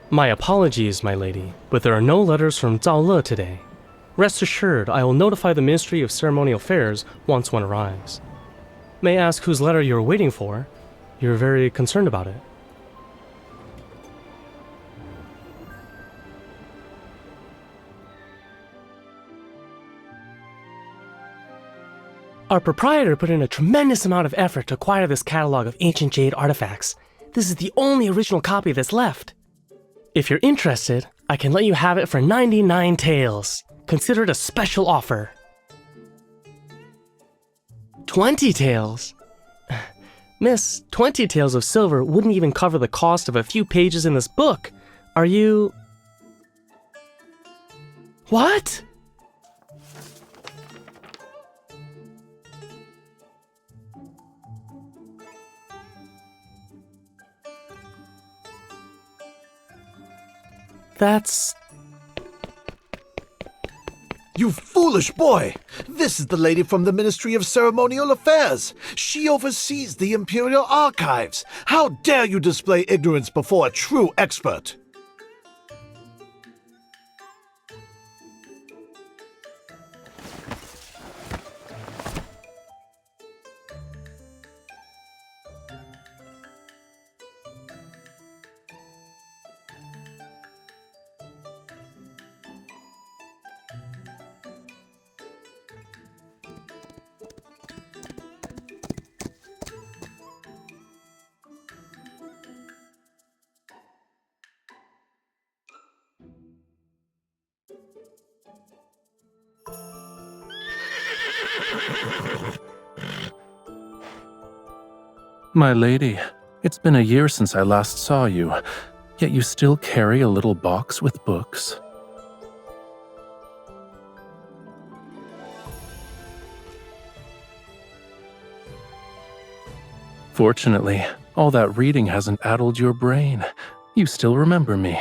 My apologies, my lady, but there are no letters from Zhao Le today. Rest assured, I will notify the Ministry of Ceremonial Affairs once one arrives. May I ask whose letter you're waiting for? You're very concerned about it. Our proprietor put in a tremendous amount of effort to acquire this catalog of ancient jade artifacts. This is the only original copy that's left. If you're interested, I can let you have it for 99 taels. Consider it a special offer. 20 taels? Miss, 20 taels of silver wouldn't even cover the cost of a few pages in this book. Are you... What? That's... You foolish boy! This is the lady from the Ministry of Ceremonial Affairs. She oversees the Imperial Archives. How dare you display ignorance before a true expert? My lady, it's been a year since I last saw you, yet you still carry a little box with books. Fortunately, all that reading hasn't addled your brain. You still remember me.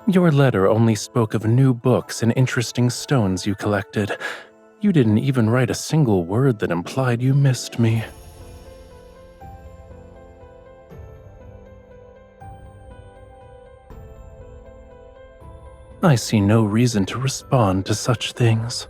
Your letter only spoke of new books and interesting stones you collected. You didn't even write a single word that implied you missed me. I see no reason to respond to such things.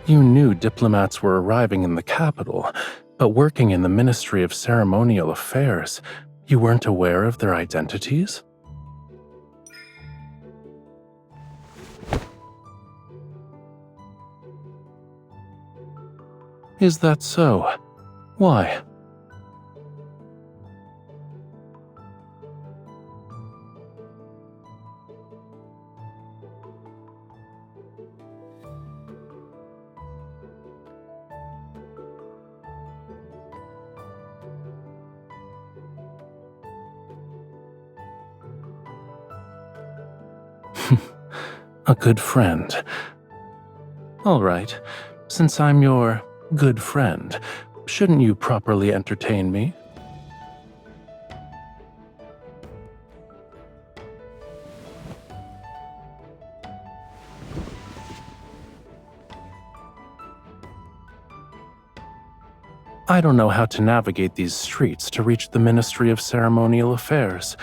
You knew diplomats were arriving in the capital, but working in the Ministry of Ceremonial Affairs, you weren't aware of their identities? Is that so? Why? A good friend. All right, since I'm your good friend, shouldn't you properly entertain me? I don't know how to navigate these streets to reach the Ministry of Ceremonial Affairs.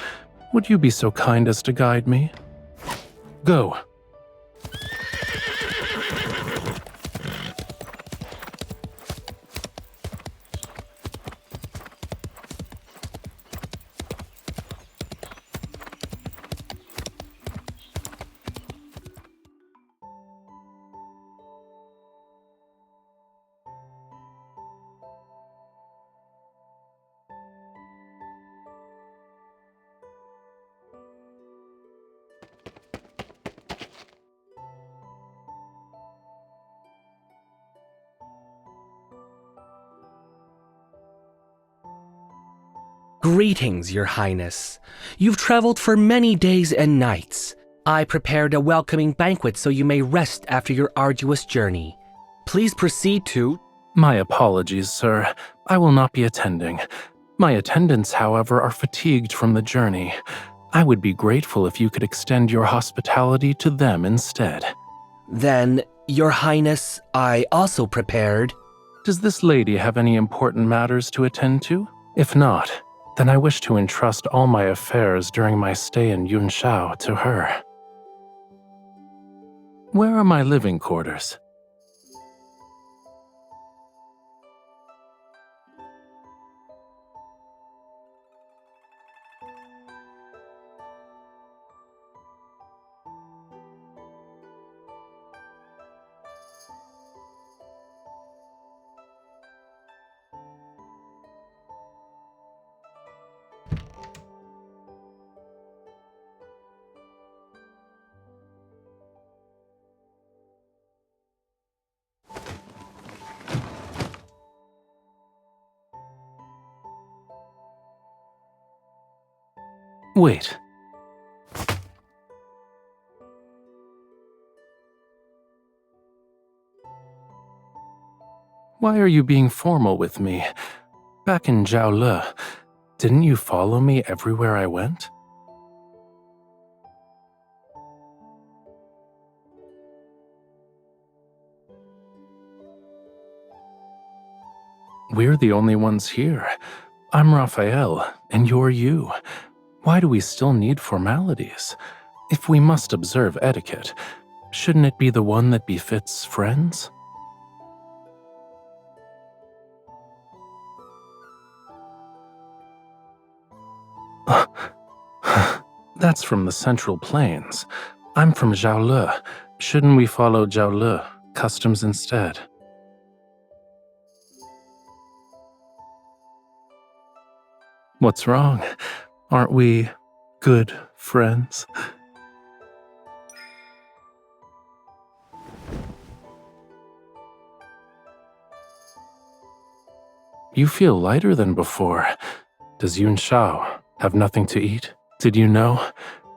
Would you be so kind as to guide me? Go. Greetings, Your Highness. You've traveled for many days and nights. I prepared a welcoming banquet so you may rest after your arduous journey. Please proceed to... My apologies, sir. I will not be attending. My attendants, however, are fatigued from the journey. I would be grateful if you could extend your hospitality to them instead. Then, Your Highness, I also prepared. Does this lady have any important matters to attend to? If not, then I wish to entrust all my affairs during my stay in Yunshao to her. Where are my living quarters? Wait. Why are you being formal with me? Back in Zhaole, didn't you follow me everywhere I went? We're the only ones here. I'm Rafayel, and you're you. Why do we still need formalities? If we must observe etiquette, shouldn't it be the one that befits friends? That's from the Central Plains. I'm from Zhaole. Shouldn't we follow Zhaole customs instead? What's wrong? Aren't we good friends? You feel lighter than before. Does Yunshao have nothing to eat? Did you know?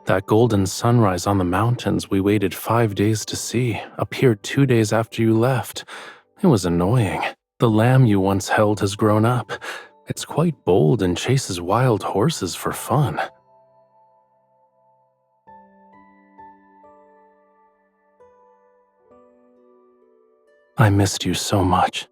That golden sunrise on the mountains we waited 5 days to see appeared 2 days after you left. It was annoying. The lamb you once held has grown up. It's quite bold and chases wild horses for fun. I missed you so much.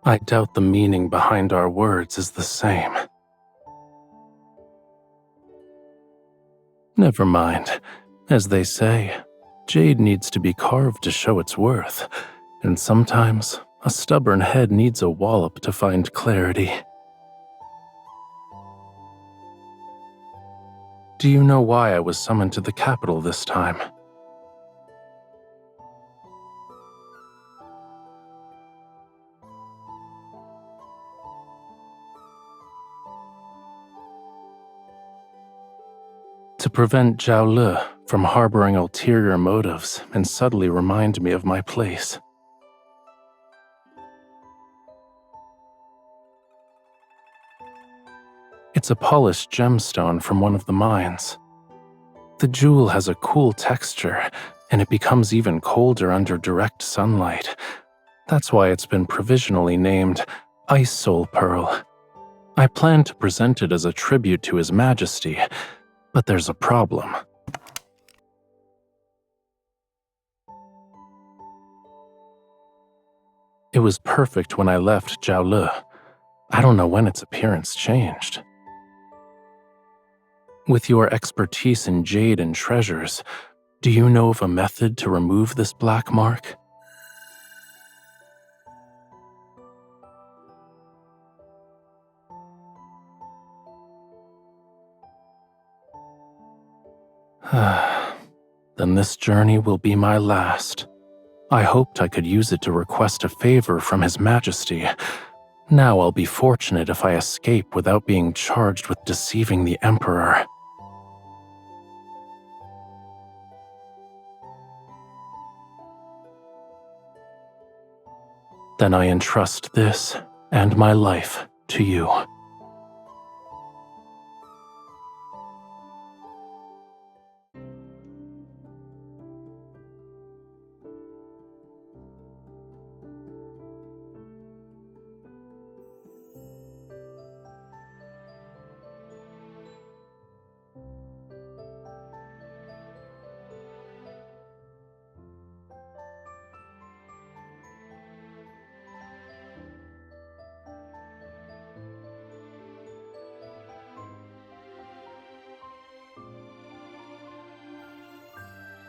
I doubt the meaning behind our words is the same. Never mind. As they say, jade needs to be carved to show its worth, and sometimes a stubborn head needs a wallop to find clarity. Do you know why I was summoned to the capital this time? To prevent Zhaole from harboring ulterior motives and subtly remind me of my place. It's a polished gemstone from one of the mines. The jewel has a cool texture, and it becomes even colder under direct sunlight. That's why it's been provisionally named Ice Soul Pearl. I plan to present it as a tribute to His Majesty, but there's a problem. It was perfect when I left Zhaole. I don't know when its appearance changed. With your expertise in jade and treasures, do you know of a method to remove this black mark? Then this journey will be my last. I hoped I could use it to request a favor from His Majesty. Now I'll be fortunate if I escape without being charged with deceiving the Emperor. Then I entrust this and my life to you.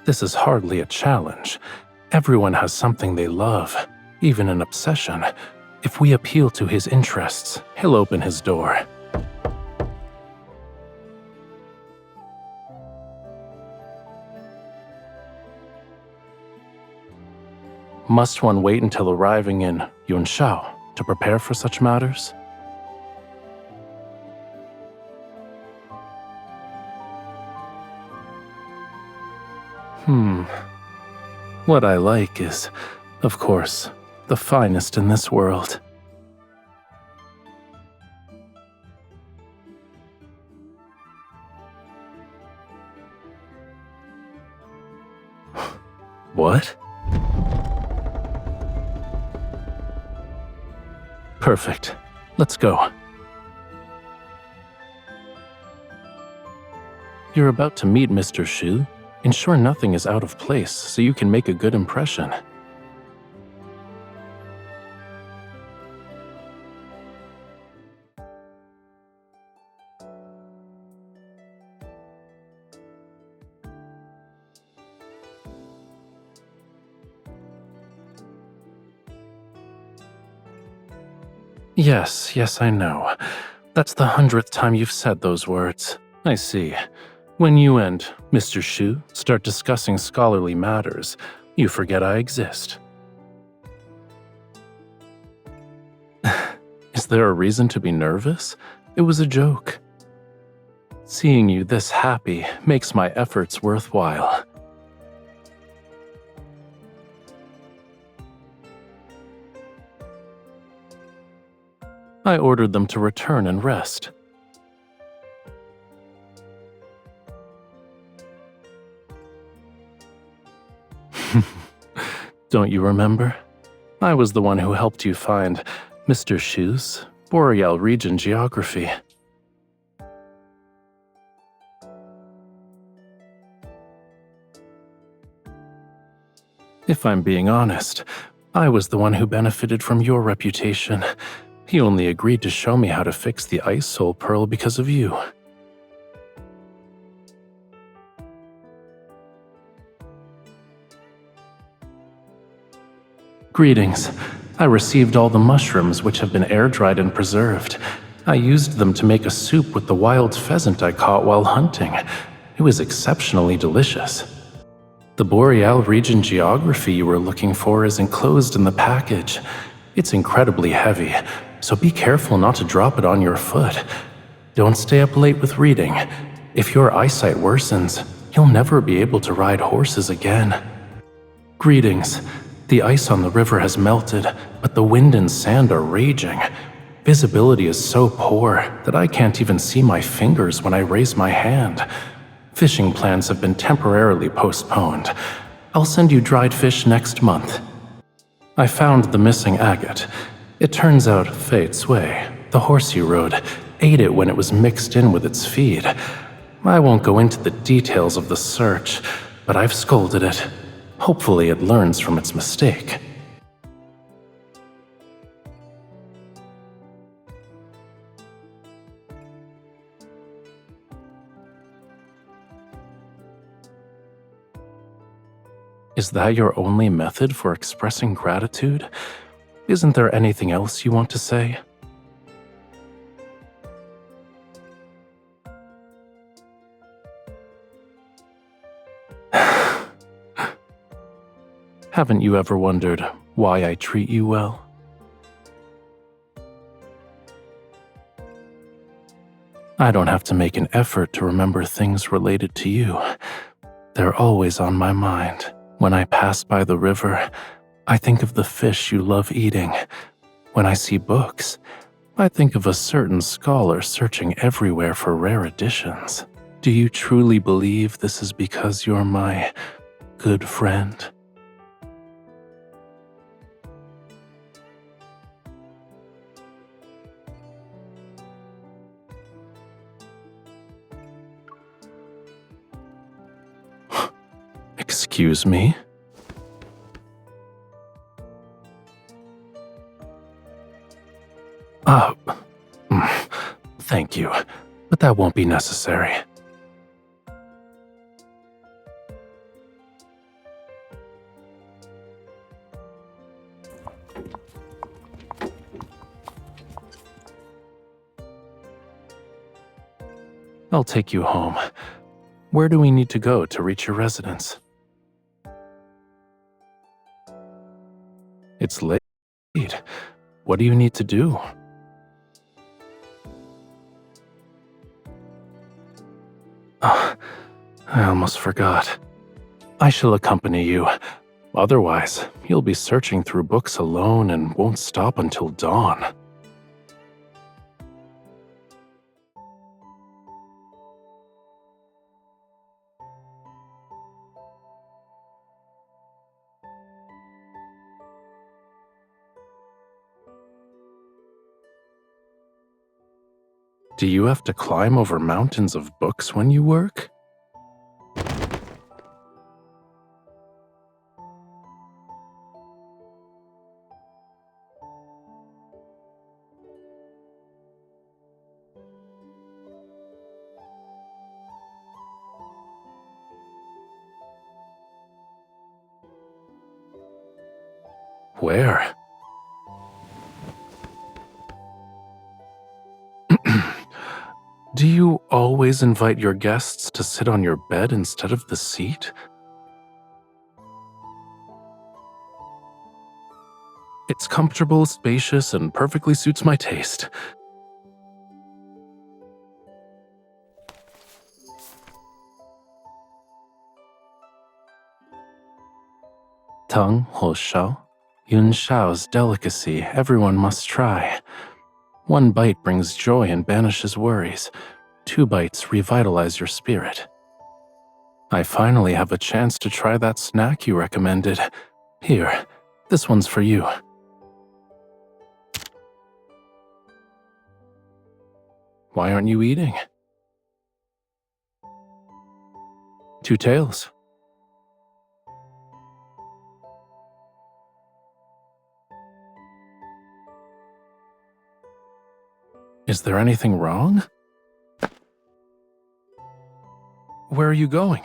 This is hardly a challenge. Everyone has something they love, even an obsession. If we appeal to his interests, he'll open his door. Must one wait until arriving in Yunshao to prepare for such matters? What I like is, of course, the finest in this world. What? Perfect. Let's go. You're about to meet Mr. Shu. Ensure nothing is out of place so you can make a good impression. Yes, I know. That's the 100th time you've said those words. I see. When you and Mr. Shu start discussing scholarly matters, you forget I exist. Is there a reason to be nervous? It was a joke. Seeing you this happy makes my efforts worthwhile. I ordered them to return and rest. Don't you remember? I was the one who helped you find Mr. Shu's Boreal region geography. If I'm being honest, I was the one who benefited from your reputation. He only agreed to show me how to fix the Ice Soul Pearl because of you. Greetings. I received all the mushrooms which have been air-dried and preserved. I used them to make a soup with the wild pheasant I caught while hunting. It was exceptionally delicious. The Boreal region geography you were looking for is enclosed in the package. It's incredibly heavy, so be careful not to drop it on your foot. Don't stay up late with reading. If your eyesight worsens, you'll never be able to ride horses again. Greetings. The ice on the river has melted, but the wind and sand are raging. Visibility is so poor that I can't even see my fingers when I raise my hand. Fishing plans have been temporarily postponed. I'll send you dried fish next month. I found the missing agate. It turns out Fei Cui, the horse you rode, ate it when it was mixed in with its feed. I won't go into the details of the search, but I've scolded it. Hopefully it learns from its mistake. Is that your only method for expressing gratitude? Isn't there anything else you want to say? Haven't you ever wondered why I treat you well? I don't have to make an effort to remember things related to you. They're always on my mind. When I pass by the river, I think of the fish you love eating. When I see books, I think of a certain scholar searching everywhere for rare editions. Do you truly believe this is because you're my good friend? Excuse me? Thank you, but that won't be necessary. I'll take you home. Where do we need to go to reach your residence? It's late. What do you need to do? Oh, I almost forgot. I shall accompany you. Otherwise, you'll be searching through books alone and won't stop until dawn. Do you have to climb over mountains of books when you work? Where? Do you always invite your guests to sit on your bed instead of the seat? It's comfortable, spacious, and perfectly suits my taste. Tang Ho Shao, Yun Shao's delicacy everyone must try. 1 bite brings joy and banishes worries. 2 bites revitalize your spirit. I finally have a chance to try that snack you recommended. Here, this one's for you. Why aren't you eating? 2 tails. Is there anything wrong? Where are you going?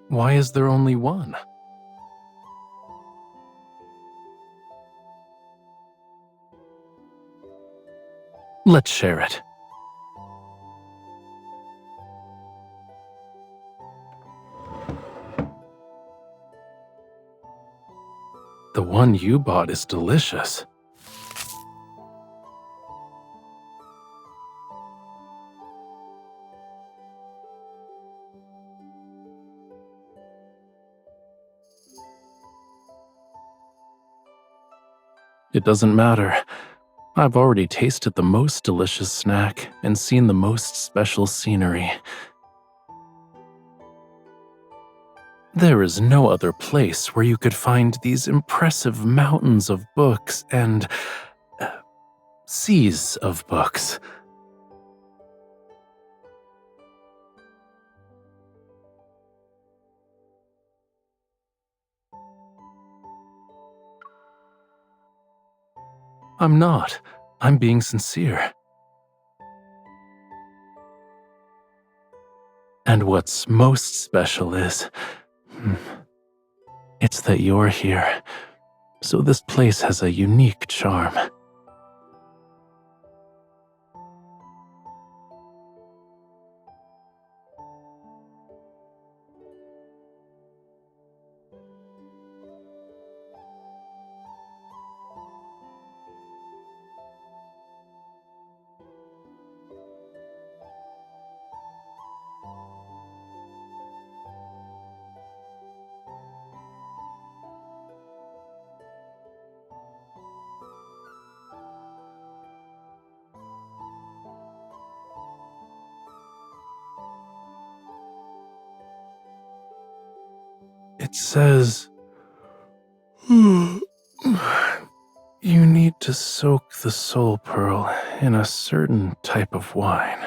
Why is there only 1? Let's share it. The one you bought is delicious. It doesn't matter. I've already tasted the most delicious snack and seen the most special scenery. There is no other place where you could find these impressive mountains of books and seas of books. I'm not. I'm being sincere. And what's most special is, it's that you're here. So this place has a unique charm. It says, you need to soak the soul pearl in a certain type of wine.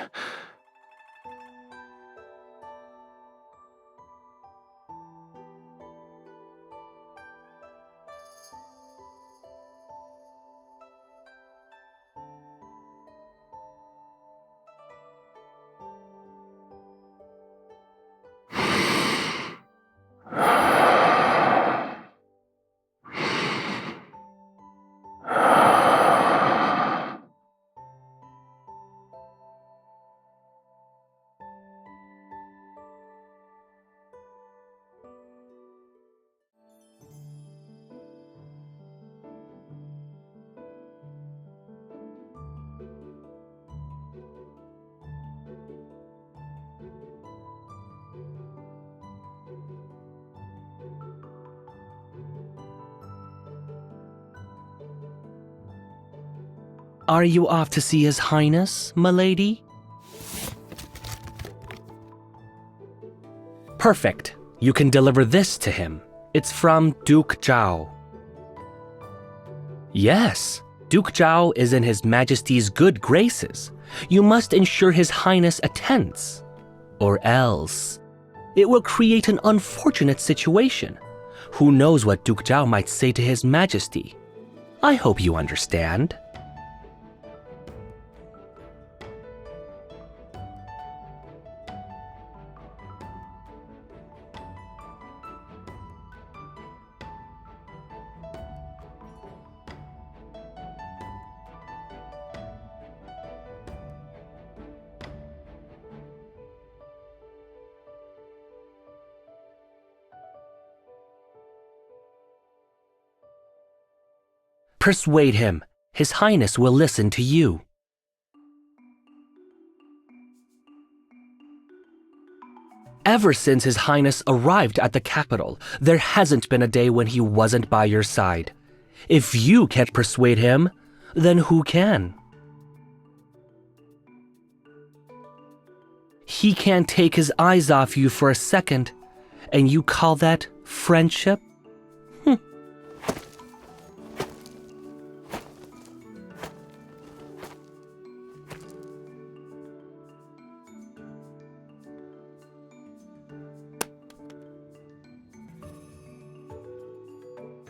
Are you off to see His Highness, milady? Perfect. You can deliver this to him. It's from Duke Zhao. Yes, Duke Zhao is in His Majesty's good graces. You must ensure His Highness attends, or else it will create an unfortunate situation. Who knows what Duke Zhao might say to His Majesty? I hope you understand. Persuade him. His Highness will listen to you. Ever since His Highness arrived at the capital, there hasn't been a day when he wasn't by your side. If you can't persuade him, then who can? He can't take his eyes off you for a second, and you call that friendship?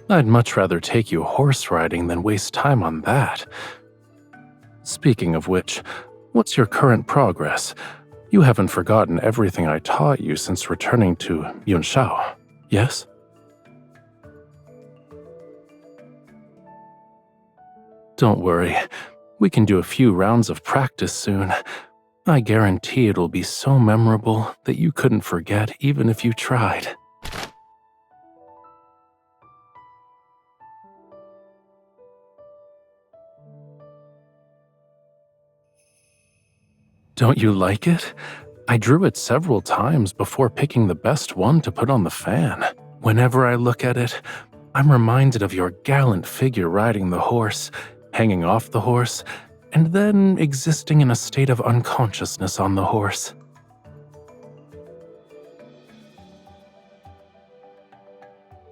I'd much rather take you horse riding than waste time on that. Speaking of which, what's your current progress? You haven't forgotten everything I taught you since returning to Yunshao, yes? Don't worry, we can do a few rounds of practice soon. I guarantee it'll be so memorable that you couldn't forget even if you tried. Don't you like it? I drew it several times before picking the best one to put on the fan. Whenever I look at it, I'm reminded of your gallant figure riding the horse, hanging off the horse, and then existing in a state of unconsciousness on the horse.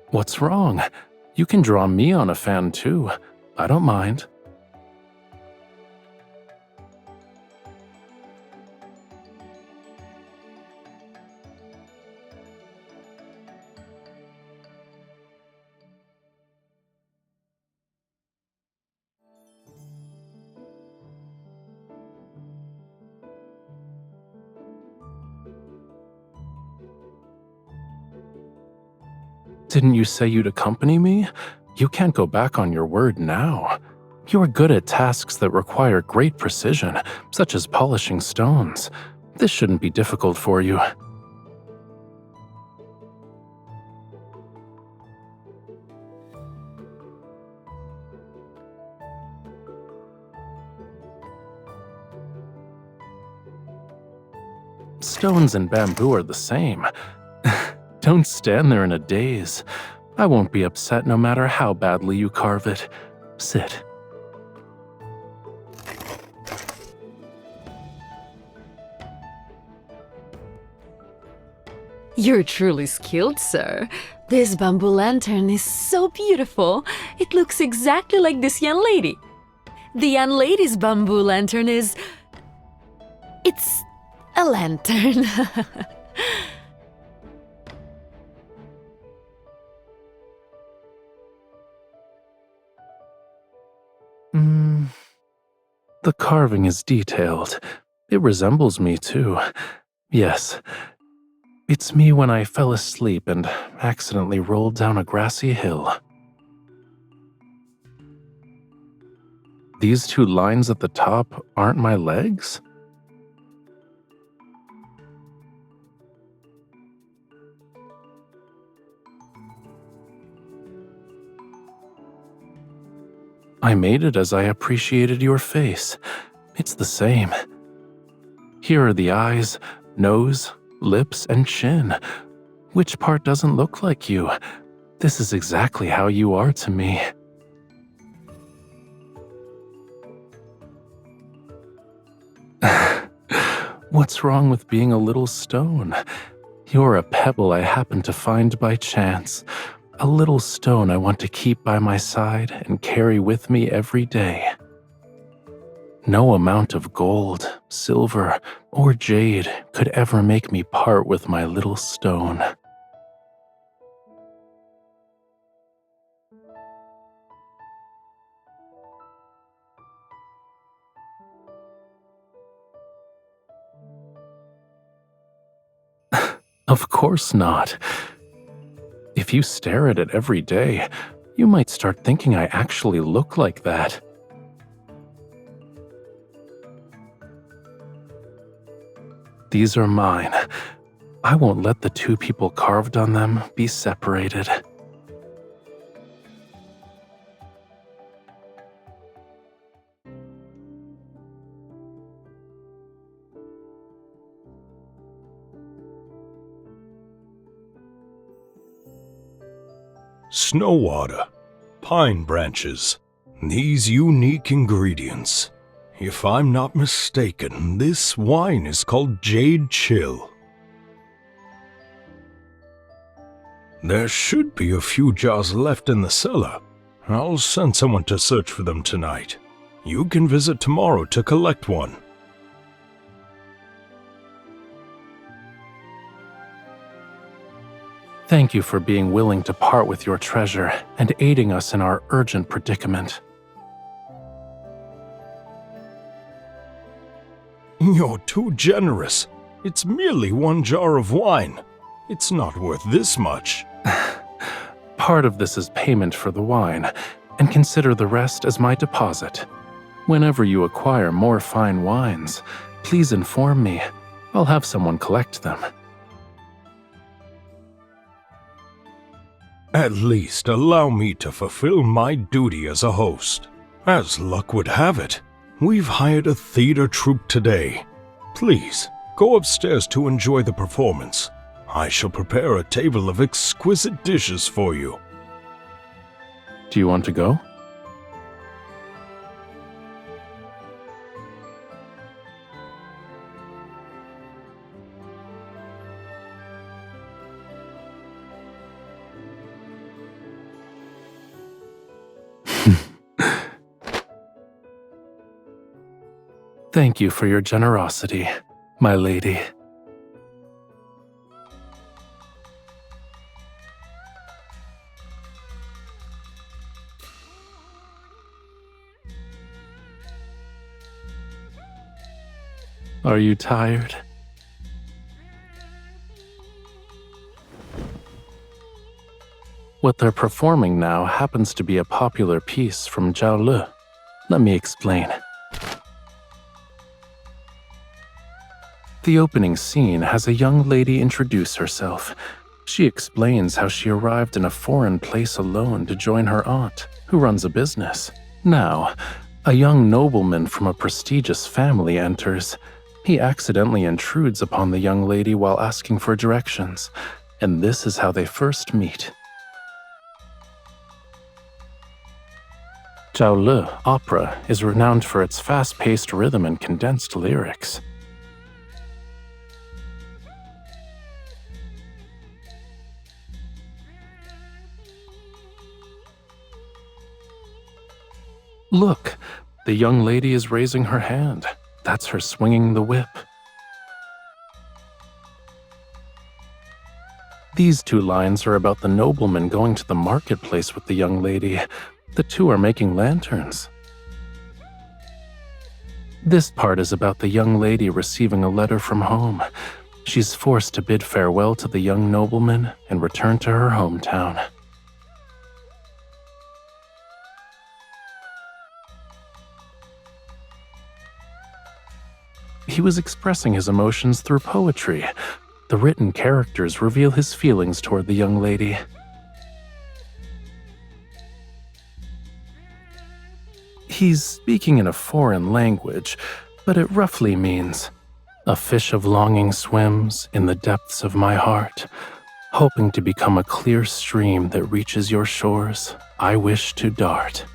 What's wrong? You can draw me on a fan too. I don't mind. Didn't you say you'd accompany me? You can't go back on your word now. You are good at tasks that require great precision, such as polishing stones. This shouldn't be difficult for you. Stones and bamboo are the same. Don't stand there in a daze. I won't be upset no matter how badly you carve it. Sit. You're truly skilled, sir. This bamboo lantern is so beautiful. It looks exactly like this young lady. The young lady's bamboo lantern is... It's a lantern. The carving is detailed. It resembles me too. Yes, it's me when I fell asleep and accidentally rolled down a grassy hill. These two lines at the top aren't my legs? I made it as I appreciated your face. It's the same. Here are the eyes, nose, lips, and chin. Which part doesn't look like you? This is exactly how you are to me. What's wrong with being a little stone? You're a pebble I happened to find by chance. A little stone I want to keep by my side and carry with me every day. No amount of gold, silver, or jade could ever make me part with my little stone. Of course not. If you stare at it every day, you might start thinking I actually look like that. These are mine. I won't let the two people carved on them be separated. Snow water, pine branches, these unique ingredients. If I'm not mistaken, this wine is called Jade Chill. There should be a few jars left in the cellar. I'll send someone to search for them tonight. You can visit tomorrow to collect one. Thank you for being willing to part with your treasure and aiding us in our urgent predicament. You're too generous. It's merely one jar of wine. It's not worth this much. Part of this is payment for the wine, and consider the rest as my deposit. Whenever you acquire more fine wines, please inform me. I'll have someone collect them. At least allow me to fulfill my duty as a host. As luck would have it, we've hired a theater troupe today. Please, go upstairs to enjoy the performance. I shall prepare a table of exquisite dishes for you. Do you want to go? Thank you for your generosity, my lady. Are you tired? What they're performing now happens to be a popular piece from Zhao Le. Let me explain. The opening scene has a young lady introduce herself. She explains how she arrived in a foreign place alone to join her aunt, who runs a business. Now, a young nobleman from a prestigious family enters. He accidentally intrudes upon the young lady while asking for directions, and this is how they first meet. Zhao Le opera is renowned for its fast-paced rhythm and condensed lyrics. Look, the young lady is raising her hand. That's her swinging the whip. These two lines are about the nobleman going to the marketplace with the young lady. The two are making lanterns. This part is about the young lady receiving a letter from home. She's forced to bid farewell to the young nobleman and return to her hometown. He was expressing his emotions through poetry. The written characters reveal his feelings toward the young lady. He's speaking in a foreign language, but it roughly means, "A fish of longing swims in the depths of my heart, hoping to become a clear stream that reaches your shores. I wish to dart."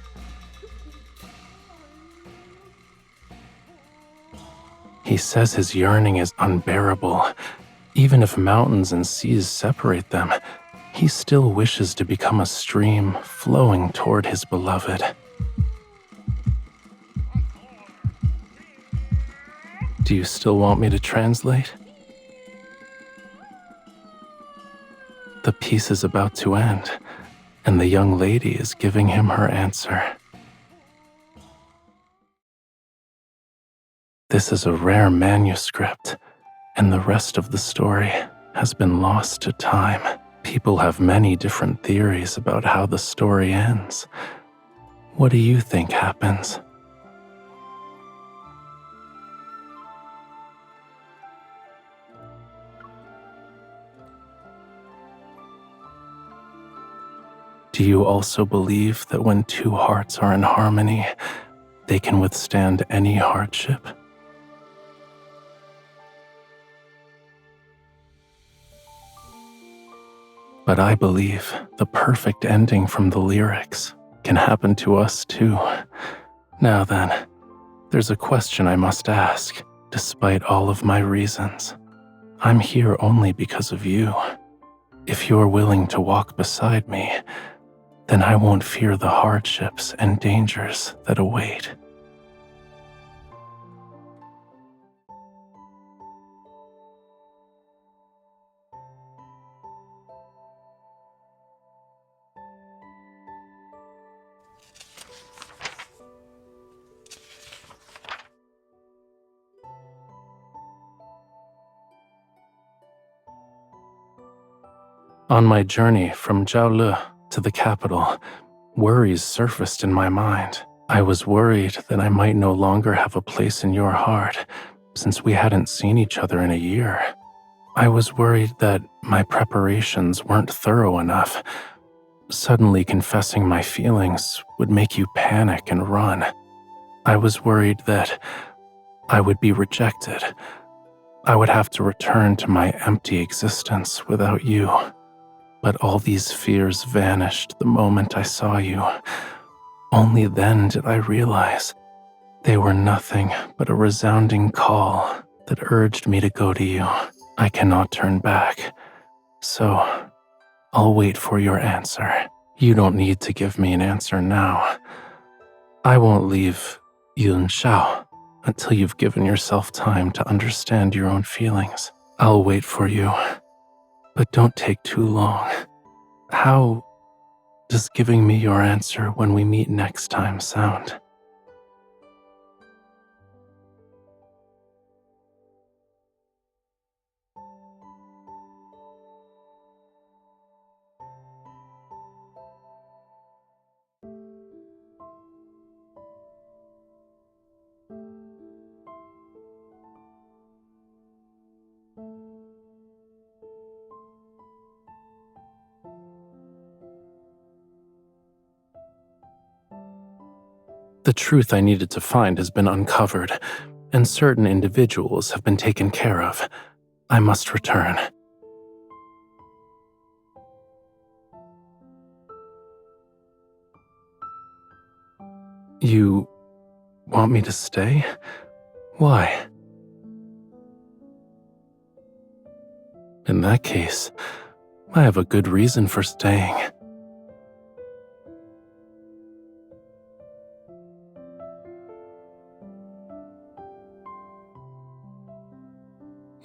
He says his yearning is unbearable. Even if mountains and seas separate them, he still wishes to become a stream flowing toward his beloved. Do you still want me to translate? The piece is about to end, and the young lady is giving him her answer. This is a rare manuscript, and the rest of the story has been lost to time. People have many different theories about how the story ends. What do you think happens? Do you also believe that when two hearts are in harmony, they can withstand any hardship? But I believe the perfect ending from the lyrics can happen to us too. Now then, there's a question I must ask, despite all of my reasons. I'm here only because of you. If you're willing to walk beside me, then I won't fear the hardships and dangers that await. On my journey from Jiaolu to the capital, worries surfaced in my mind. I was worried that I might no longer have a place in your heart, since we hadn't seen each other in a year. I was worried that my preparations weren't thorough enough. Suddenly confessing my feelings would make you panic and run. I was worried that I would be rejected. I would have to return to my empty existence without you. But all these fears vanished the moment I saw you. Only then did I realize they were nothing but a resounding call that urged me to go to you. I cannot turn back, so I'll wait for your answer. You don't need to give me an answer now. I won't leave Yun Shao until you've given yourself time to understand your own feelings. I'll wait for you. But don't take too long. How does giving me your answer when we meet next time sound? The truth I needed to find has been uncovered, and certain individuals have been taken care of. I must return. You want me to stay? Why? In that case, I have a good reason for staying.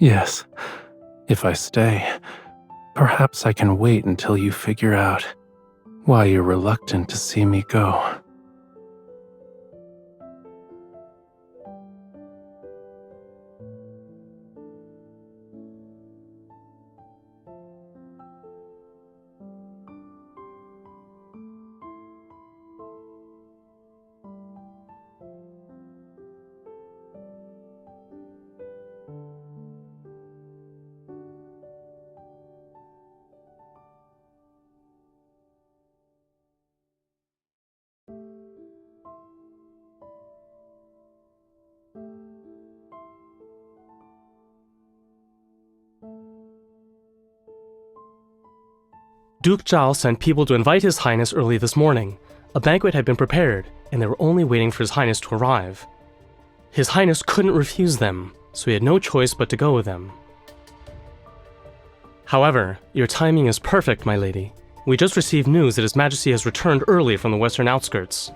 Yes, if I stay, perhaps I can wait until you figure out why you're reluctant to see me go. Duke Zhao sent people to invite His Highness early this morning. A banquet had been prepared, and they were only waiting for His Highness to arrive. His Highness couldn't refuse them. so we had no choice but to go with him. However, your timing is perfect, my lady. We just received news that His Majesty has returned early from the western outskirts.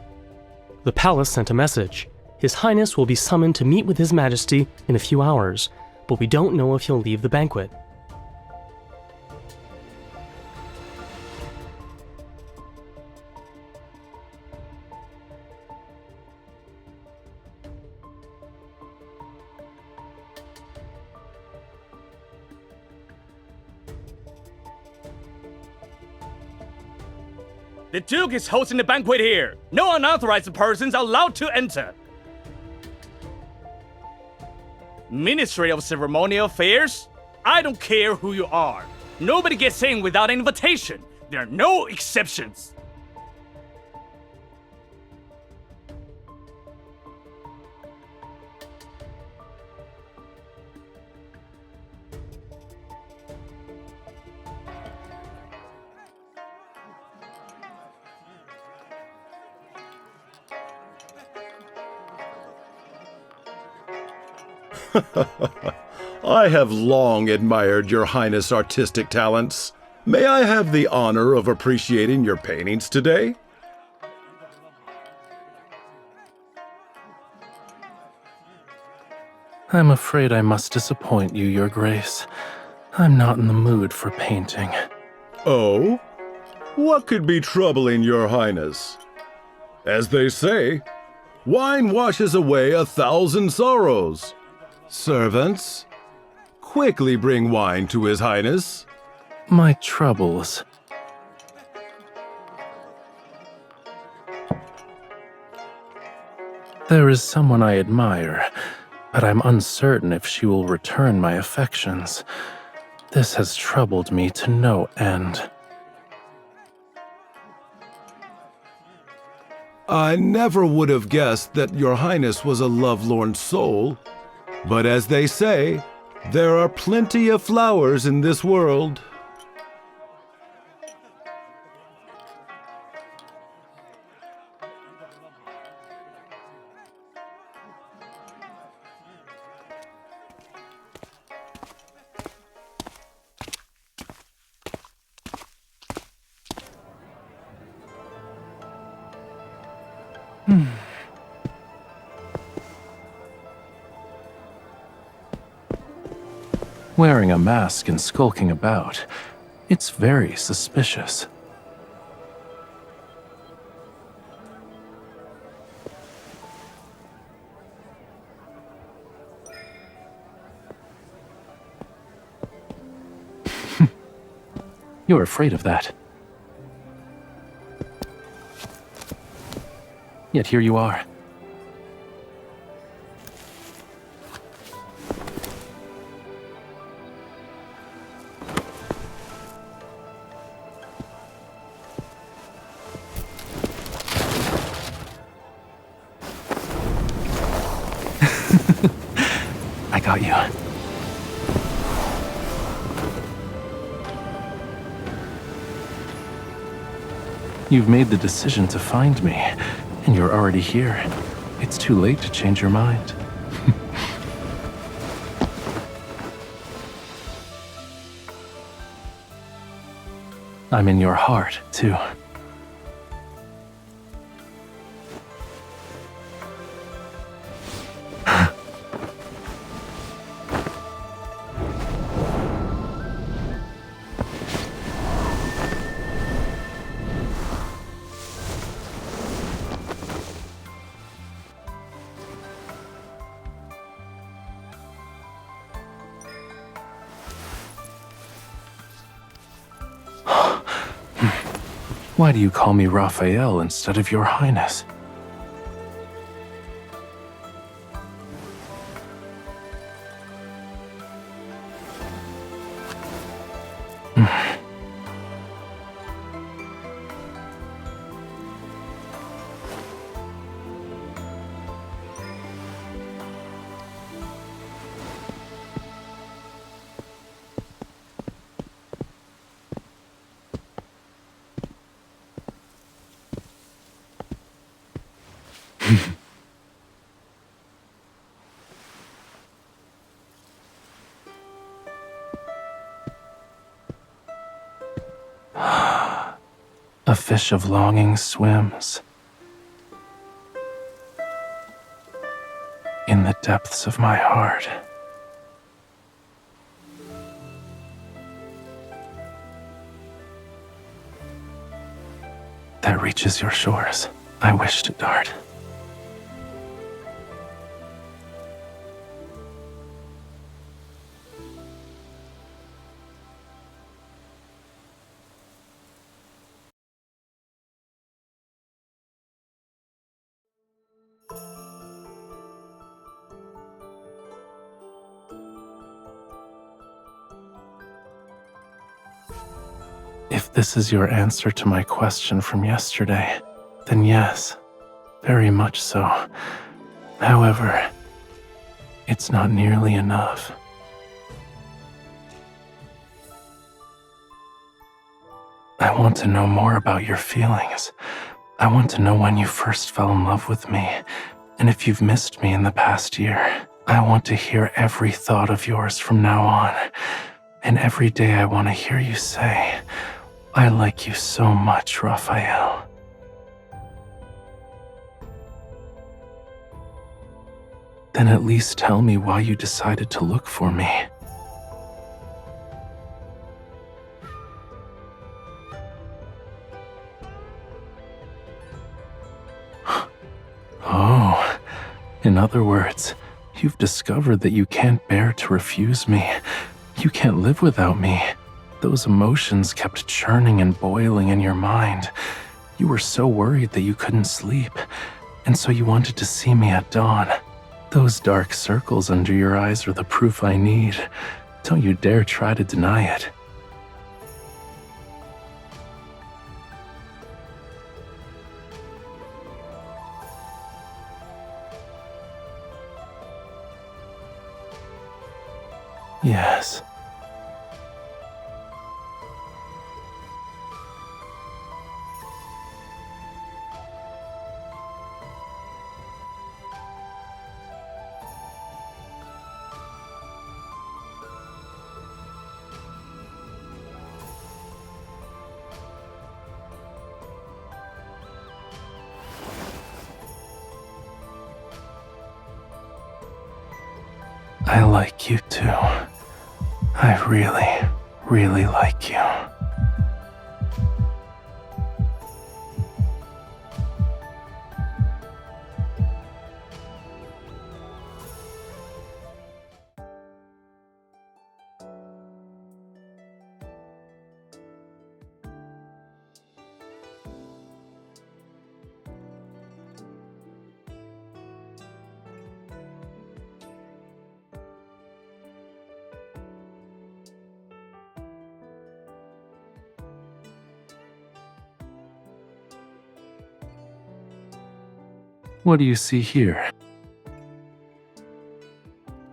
The palace sent a message. His Highness will be summoned to meet with His Majesty in a few hours, but we don't know if he'll leave the banquet. The Duke is hosting the banquet here. No unauthorized persons are allowed to enter. Ministry of Ceremonial Affairs? I don't care who you are. Nobody gets in without an invitation. There are no exceptions. I have long admired your Highness' artistic talents. May I have the honor of appreciating your paintings today? I'm afraid I must disappoint you, Your Grace. I'm not in the mood for painting. Oh? What could be troubling your Highness? As they say, wine washes away 1,000 sorrows. Servants, quickly bring wine to His Highness. My troubles. There is someone I admire, but I'm uncertain if she will return my affections. This has troubled me to no end. I never would have guessed that your Highness was a lovelorn soul. But as they say, there are plenty of flowers in this world. Wearing a mask and skulking about, it's very suspicious. You're afraid of that. Yet here you are. I got you. You've made the decision to find me, and you're already here. It's too late to change your mind. I'm in your heart, too. Why do you call me Rafayel instead of Your Highness? A fish of longing swims in the depths of my heart. That reaches your shores. I wish to dart. If this is your answer to my question from yesterday, then yes, very much so. However, it's not nearly enough. I want to know more about your feelings. I want to know when you first fell in love with me, and if you've missed me in the past year. I want to hear every thought of yours from now on, and every day I want to hear you say, I like you so much, Rafayel. Then at least tell me why you decided to look for me. Oh, in other words, you've discovered that you can't bear to refuse me. You can't live without me. Those emotions kept churning and boiling in your mind. You were so worried that you couldn't sleep, and so you wanted to see me at dawn. Those dark circles under your eyes are the proof I need. Don't you dare try to deny it. Yes. I like you too. I really, really like you. What do you see here?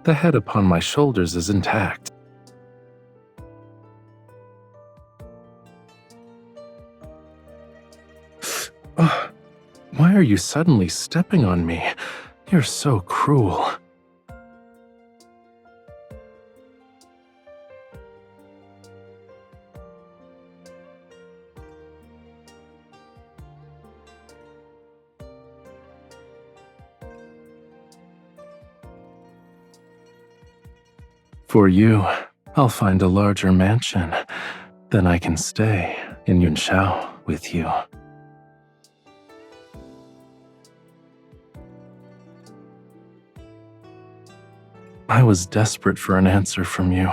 The head upon my shoulders is intact. Why are you suddenly stepping on me? You're so cruel. For you, I'll find a larger mansion. Then I can stay in Yunshao with you. I was desperate for an answer from you,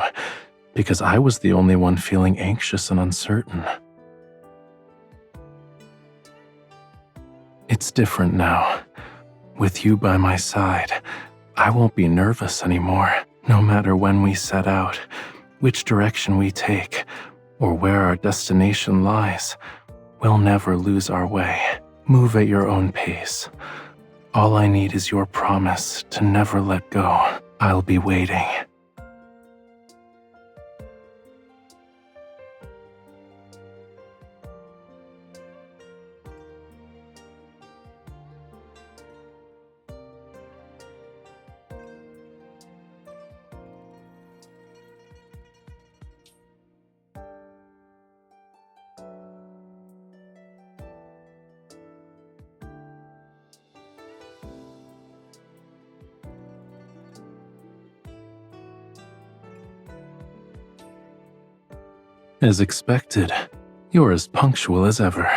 because I was the only one feeling anxious and uncertain. It's different now. With you by my side, I won't be nervous anymore. No matter when we set out, which direction we take, or where our destination lies, we'll never lose our way. Move at your own pace. All I need is your promise to never let go. I'll be waiting. As expected, you're as punctual as ever.